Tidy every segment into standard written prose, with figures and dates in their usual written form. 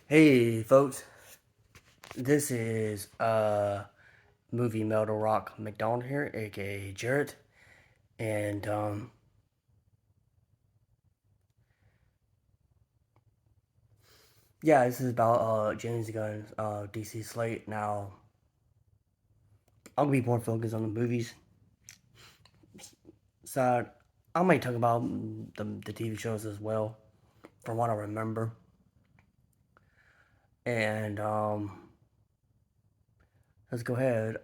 Hey folks, this is movie Metal Rock McDonald here, aka Jarrett, and yeah, this is about James Gunn's DC slate. Now I'm gonna be more focused on the movies side. I might talk about the TV shows as well, from what I remember, and let's go ahead.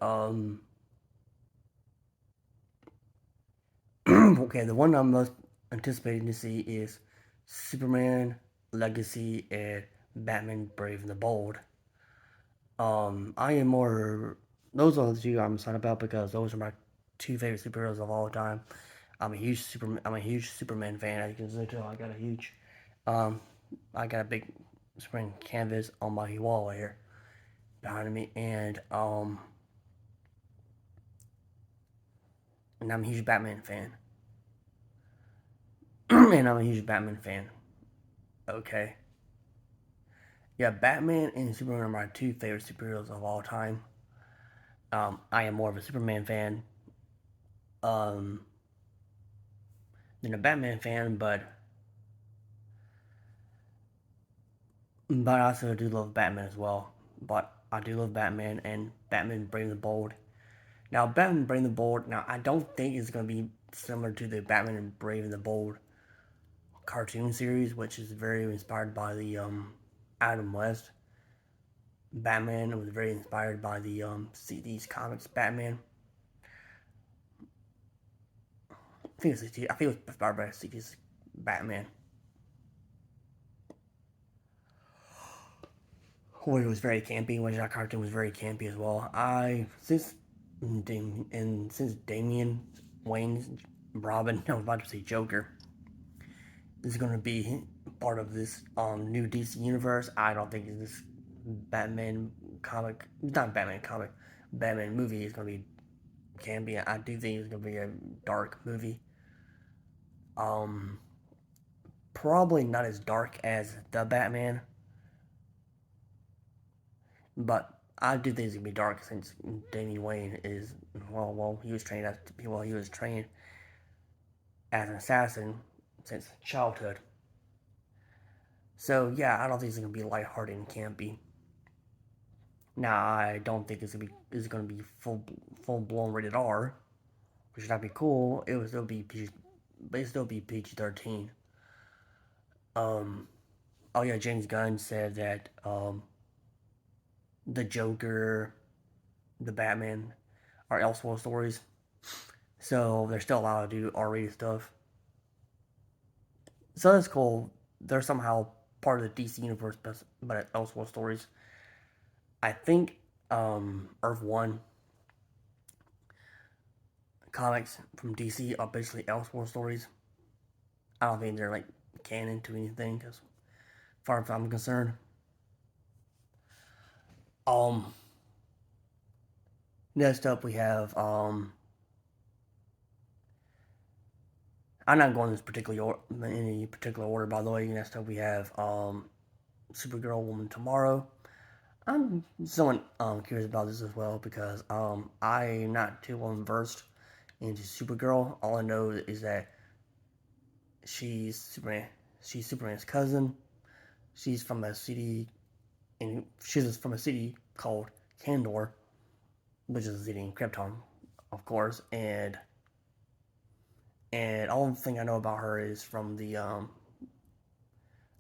Okay, the one I'm most anticipating to see is Superman Legacy and Batman Brave and the Bold. I am more. Those are the two I'm excited about because those are my two favorite superheroes of all time. I'm a huge Superman fan. As you can tell, um, I got a big Superman canvas on my wall here behind me, and I'm a huge Batman fan. And I'm a huge Batman fan. Okay, yeah, Batman and Superman are my two favorite superheroes of all time. I am more of a Superman fan um, than a Batman fan, but I also do love Batman as well. But I do love Batman and Batman Brave and the Bold. Now, Batman Brave and the Bold. Now, I don't think it's going to be similar to the Batman and Brave and the Bold cartoon series, which is very inspired by the Adam West. Batman was very inspired by the CD's comics Batman. I think it was inspired by CD's Batman, which was very campy, which that cartoon was very campy as well. Since Damian Wayne's Robin, I was about to say Joker, is going to be part of this new DC universe. I don't think this Batman comic, not Batman comic, Batman movie is going to be campy. I do think it's going to be a dark movie. Um, Probably not as dark as the Batman, but I do think it's gonna be dark since Damian Wayne is he was trained as an assassin since childhood. So yeah, I don't think it's gonna be lighthearted and campy. Now I don't think it's gonna be full blown rated R, which would be cool. It would still be but it still be PG-13. Um, oh yeah, James Gunn said that the Joker, the Batman are Elseworld stories, so they're still allowed to do R-rated stuff. So that's cool. They're somehow part of the DC universe, but Elseworld stories. I think Earth One comics from DC are basically Elseworld stories. I don't think they're like canon to anything, as far as I'm concerned. Um, Next up we have I'm not going in this in any particular order. By the way, next up we have Supergirl Woman Tomorrow. I'm somewhat curious about this as well because I'm not too well versed into Supergirl. All I know is that she's Superman. She's Superman's cousin. She's from a city, and she's from a city called Kandor, which is a city in Krypton, of course. And all the thing I know about her is from the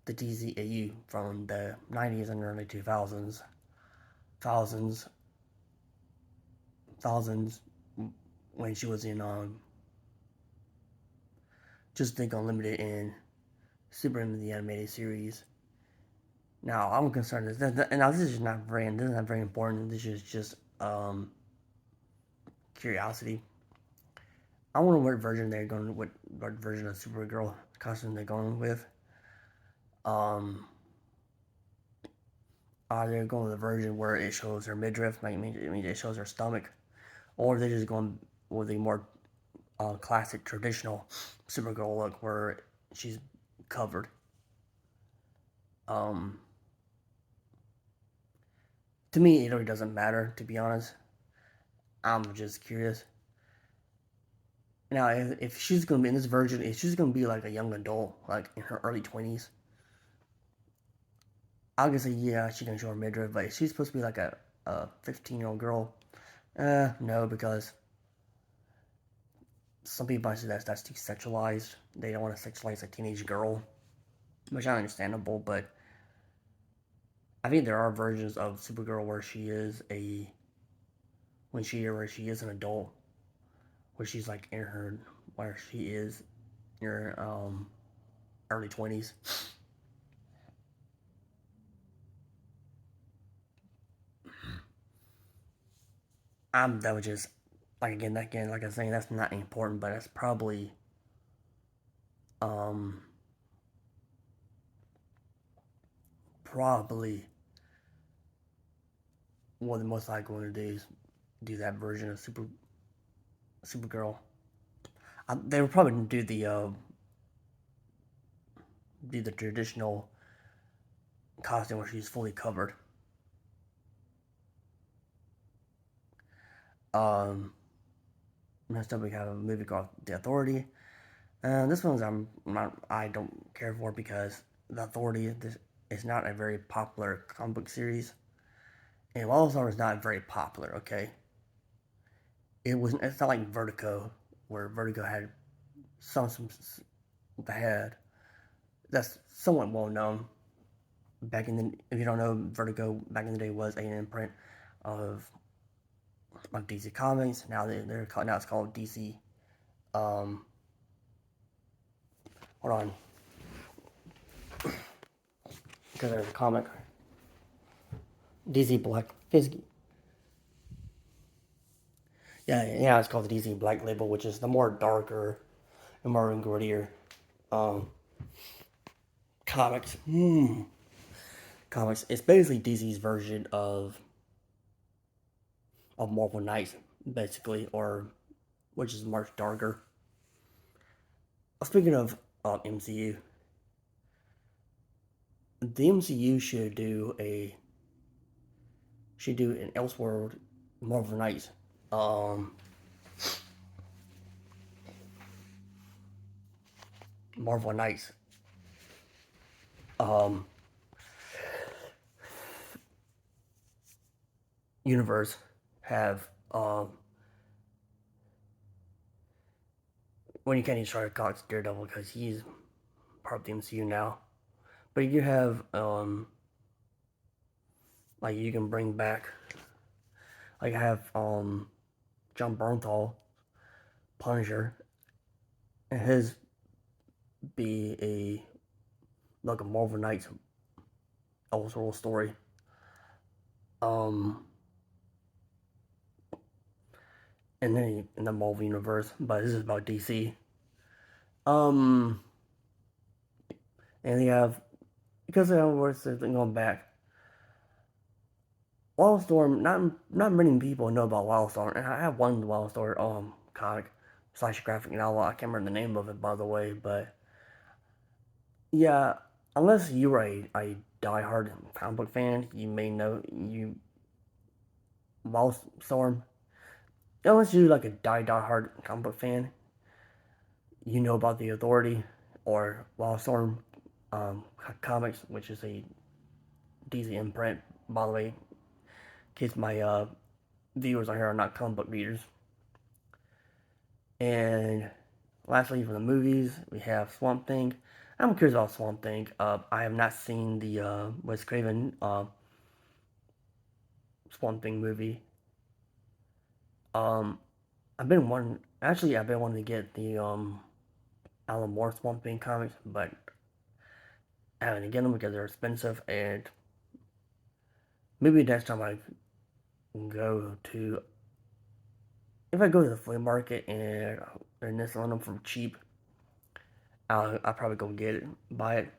DZAU from the 90s and early 2000s, thousands, thousands when she was in Just Think Unlimited and Superman the Animated Series. Now I'm concerned and now this is not very important. This is just curiosity. I wonder what version of Supergirl costume they're going with. Um, are they going with a version where it shows her midriff, like it shows her stomach, or are they just going with a more classic traditional Supergirl look where she's covered? Um, To me, it really doesn't matter. To be honest, I'm just curious. Now, if she's gonna be in this version, if she's gonna be like a young adult, like in her early 20s, I will say yeah, she can show her midriff. But if she's supposed to be like a 15-year-old girl, no, because some people might say that's too sexualized. They don't want to sexualize a teenage girl, which is understandable. But I think there are versions of Supergirl where she is a where she is an adult, where she's like in her where she is in her early 20s. That was just like I was saying, that's not important, but that's um probably what the most likely going to do is do that version of Supergirl. They would probably do the traditional costume where she's fully covered. Um, Next up we have a movie called The Authority. This one's I don't care for because The Authority is not a very popular comic book series, and Wildstorm is not very popular. Okay, it's not like Vertigo, where Vertigo had some had that's somewhat well known. Back in the If you don't know, Vertigo back in the day was an imprint of DC Comics. Now it's called DC. Um, Hold on, because there's a comic DC Black Fizzy. Yeah, it's called the DC Black Label, which is the more darker and more grittier um, comics. Comics. It's basically DC's version of Marvel Knights, basically, or which is much darker. Speaking of MCU, the MCU should do an Elseworld Marvel Knights. Um, Marvel Knights. Um, Universe have when you can't even try to Cox Daredevil because he's part of the MCU now. But you have like you can bring back like have John Bernthal Punisher and his be a like a Marvel Knights Elseworld story. Um and then in the Marvel universe, but this is about DC. Um and they have because of what's going back. Wildstorm, not many people know about Wildstorm, and I have one Wildstorm comic slash graphic novel. I can't remember the name of it by the way, but yeah, unless you are a diehard comic book fan, you may know you Wildstorm. Unless you're like a diehard comic book fan, you know about the Authority or Wildstorm Comics, which is a DC imprint. By the way, in case my viewers on here are not comic book readers. And lastly, for the movies, we have Swamp Thing. I'm curious about Swamp Thing. I have not seen the Wes Craven Swamp Thing movie. Um, I've been wanting to get the Alan Moore Swamp Thing comics, but I haven't get them because they're expensive. And maybe next time I go to, if I go to the flea market and they're selling them for cheap, I'll probably go get it, buy it.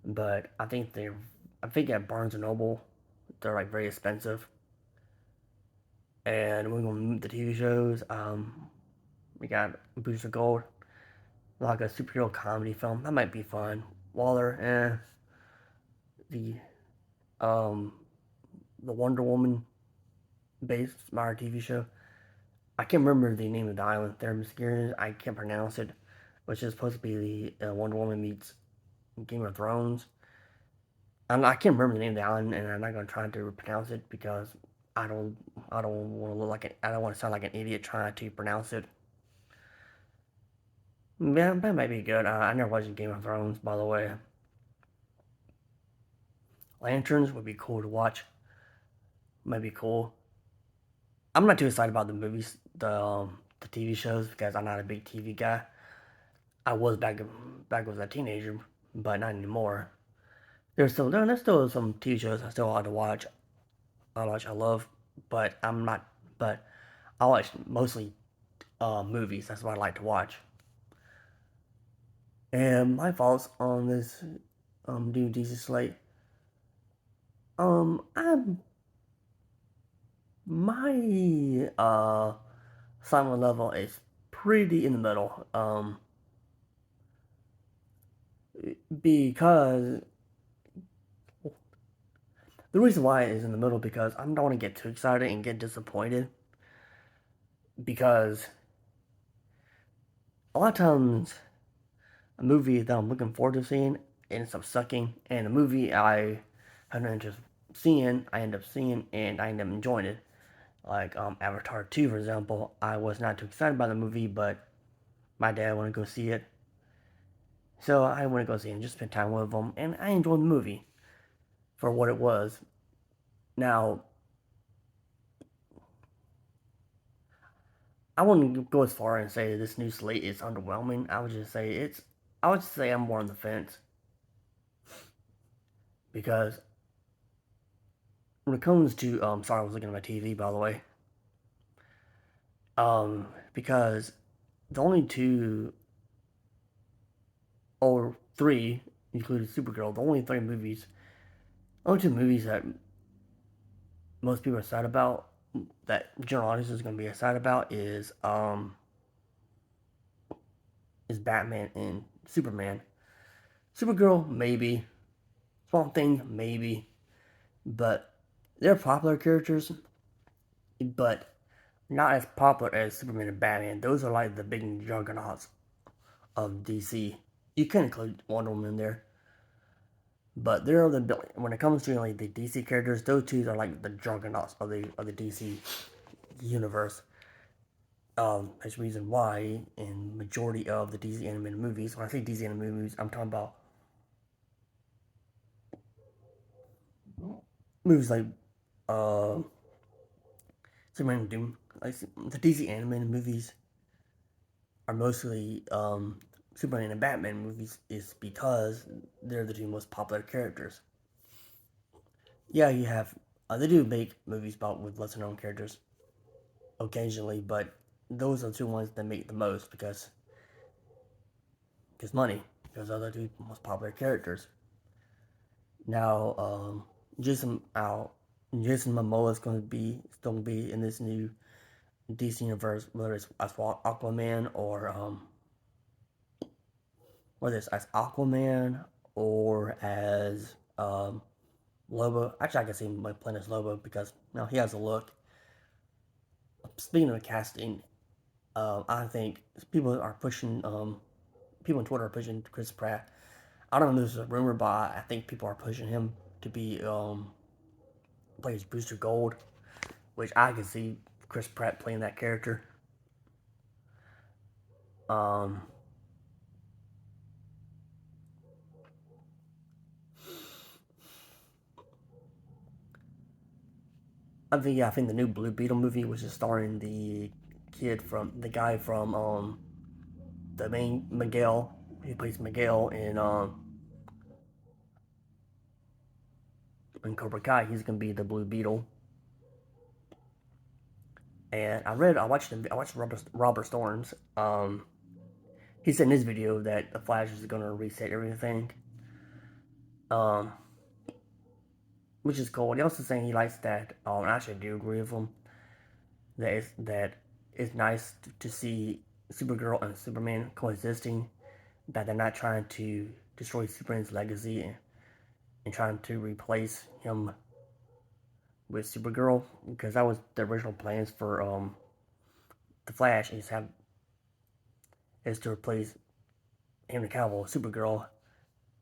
But I think at Barnes and Noble, they're like very expensive. And we're gonna move the TV shows. We got Booster Gold, like a superhero comedy film. That might be fun. Waller, the um, the Wonder Woman based inspired TV show. I can't remember the name of the island. They're mysterious. I can't pronounce it, which is supposed to be the Wonder Woman meets Game of Thrones. I can't remember the name of the island, and I'm not gonna try to pronounce it because I don't I don't want to look like I don't want to sound like an idiot trying to pronounce it. Yeah, that might be good. I never watched Game of Thrones, by the way. Lanterns would be cool to watch. Might be cool. I'm not too excited about the movies, the TV shows because I'm not a big TV guy. I was back as a teenager, but not anymore. There's still some TV shows I still want to watch. I love, but I'm not. But I watch mostly movies. That's what I like to watch. And my thoughts on this new DC slate. I'm my Simon level is pretty in the middle. Because the reason why it is in the middle because I don't want to get too excited and get disappointed. Because a lot of times a movie that I'm looking forward to seeing ends up sucking, and a movie I have no interest seeing, I end up seeing and I end up enjoying it. Like Avatar 2, for example, I was not too excited about the movie, but my dad wanted to go see it, so I went to go see it and just spend time with him, and I enjoyed the movie for what it was. Now, I wouldn't go as far and say this new slate is underwhelming. I would just say I'm more on the fence because when it comes to sorry, I was looking at my TV by the way. Because the only two or three, including Supergirl, the only two movies that most people are excited about, that general audience is going to be excited about, is Batman and Superman. Supergirl, maybe. Swamp Thing, maybe. But they're popular characters, but not as popular as Superman and Batman. Those are like the big juggernauts of DC. You can include Wonder Woman in there, but they're the when it comes to like the DC characters, those two are like the juggernauts of the DC universe. That's the reason why in majority of the DC animated movies, when I say DC animated movies, I'm talking about movies like uh, Superman and Doom. Like the DC animated movies are mostly Superman and Batman movies, is because they're the two most popular characters. Yeah, you have they do make movies about with lesser known characters occasionally, but those are the two ones that make the most because money, because they're the two most popular characters. Now, Jason out Jason Momoa is going to be still going to be in this new DC universe, whether it's as Aquaman or whether it's as Aquaman or as Lobo. Actually, I can see him playing as Lobo because he has a look. Speaking of casting, I think people are pushing people on Twitter are pushing Chris Pratt. I don't know if this is a rumor, but I think people are pushing him to be play as Booster Gold, which I can see Chris Pratt playing that character. Um, I think the new Blue Beetle movie, which is starring the guy from the main Miguel. He plays Miguel in Cobra Kai. He's gonna be the Blue Beetle. And I watched Robert Storms. He said in his video that the Flash is gonna reset everything. Um, which is cool. He also saying he likes that. And I actually do agree with him that it's nice to see Supergirl and Superman coexisting. That they're not trying to destroy Superman's legacy and trying to replace him with Supergirl because that was the original plans for the Flash is to replace Henry Cavill with Supergirl,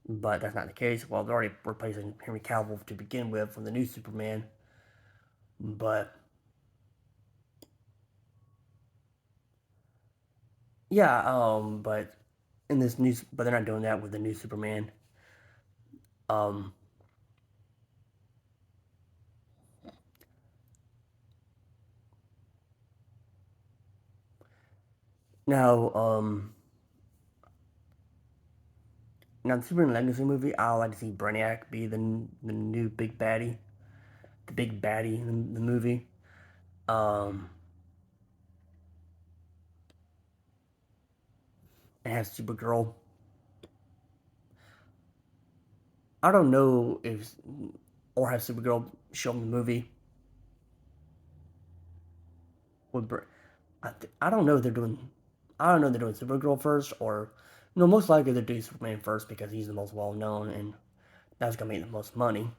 but that's not the case. Well, they're already replacing Henry Cavill to begin with from the new Superman, but yeah, but in this new, but they're not doing that with the new Superman. Um, now, now the Superman Legacy movie, I would like to see Brainiac be the new big baddie, the big baddie in the movie. Um, and have Supergirl. I don't know if or have Supergirl show up in the movie with. I don't know if they're doing. I don't know if they're doing Supergirl first or no. Most likely they're doing Superman first because he's the most well known and that's gonna make the most money.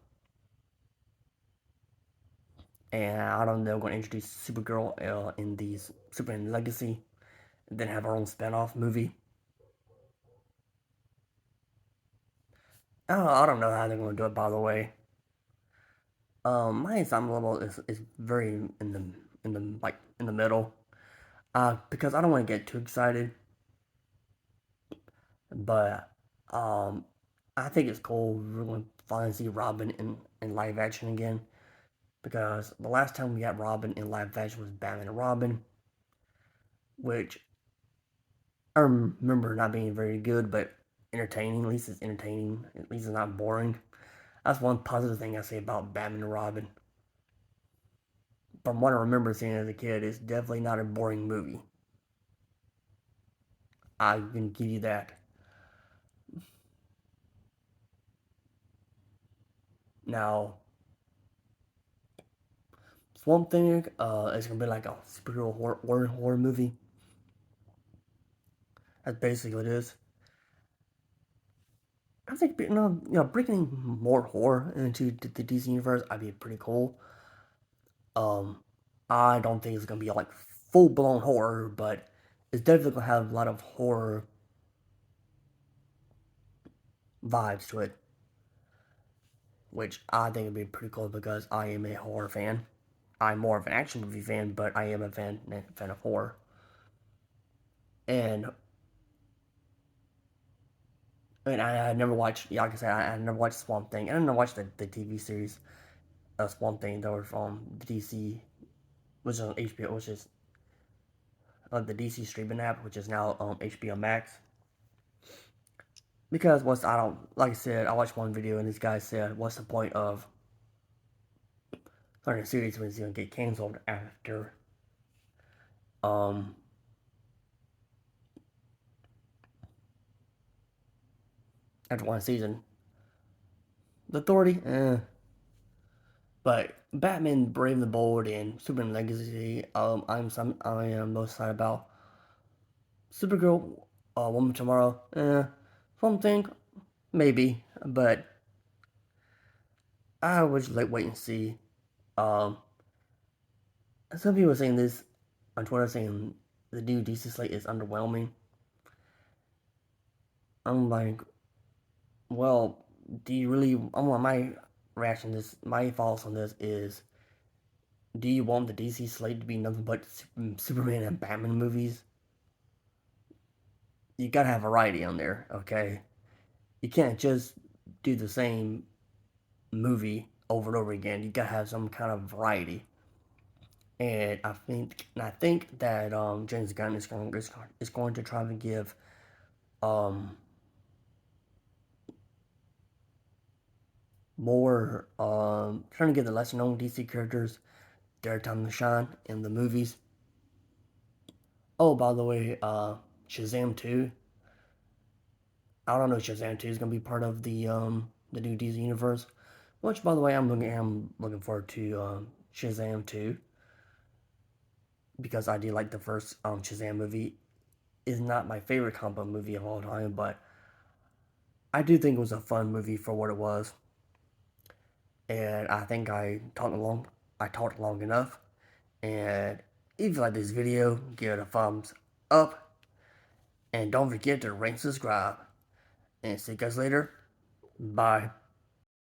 And I don't know they're going to introduce Supergirl in these Superman Legacy, and then have her own spinoff movie. I don't know how they're going to do it. By the way, my excitement level is very in the like in the middle. Because I don't want to get too excited, but um, I think it's cool we're going to finally see Robin in live action again. Because the last time we got Robin in live action was Batman and Robin, which I remember not being very good, but entertaining. At least it's entertaining. At least it's not boring. That's one positive thing I say about Batman and Robin. From what I remember seeing as a kid, it's definitely not a boring movie. I can give you that. Now, Swamp Thing is gonna be like a superhero horror movie. That's basically what it is. I think bringing more horror into the DC universe, I'd be pretty cool. Um, I don't think it's gonna be like full blown horror, but it's definitely gonna have a lot of horror vibes to it, which I think would be pretty cool because I am a horror fan. I'm more of an action movie fan, but I am a fan of horror. And I never watched, like I said, I never watched Swamp Thing. I never watched the TV series Swamp Thing that was from the DC, which is on HBO, which is the DC streaming app, which is now HBO Max. Because what's I don't like I said, I watched one video and this guy said, "What's the point of starting a series when it's gonna get canceled um after one season?" The Authority, but Batman Brave and the Bold and Superman Legacy, I am most excited about. Supergirl, Woman Tomorrow, something maybe, but I would like wait and see. Um, some people are saying this on Twitter, saying the new DC slate is underwhelming. I'm like, well, do you really? My reaction to this, my thoughts on this is, do you want the DC slate to be nothing but Superman and Batman movies? You gotta have variety on there, okay? You can't just do the same movie over and over again. You gotta have some kind of variety. And I think that James Gunn is going to try to give um, more trying to give the lesser known DC characters their time to shine in the movies. Oh, by the way, Shazam 2. I don't know if Shazam 2 is gonna be part of the new DC universe. Which, by the way, I'm looking forward to Shazam 2 because I do like the first Shazam movie. Is not my favorite comic book movie of all time, but I do think it was a fun movie for what it was. And I think I talked along. I talked long enough. And if you like this video, give it a thumbs up. And don't forget to rate and subscribe. And see you guys later. Bye.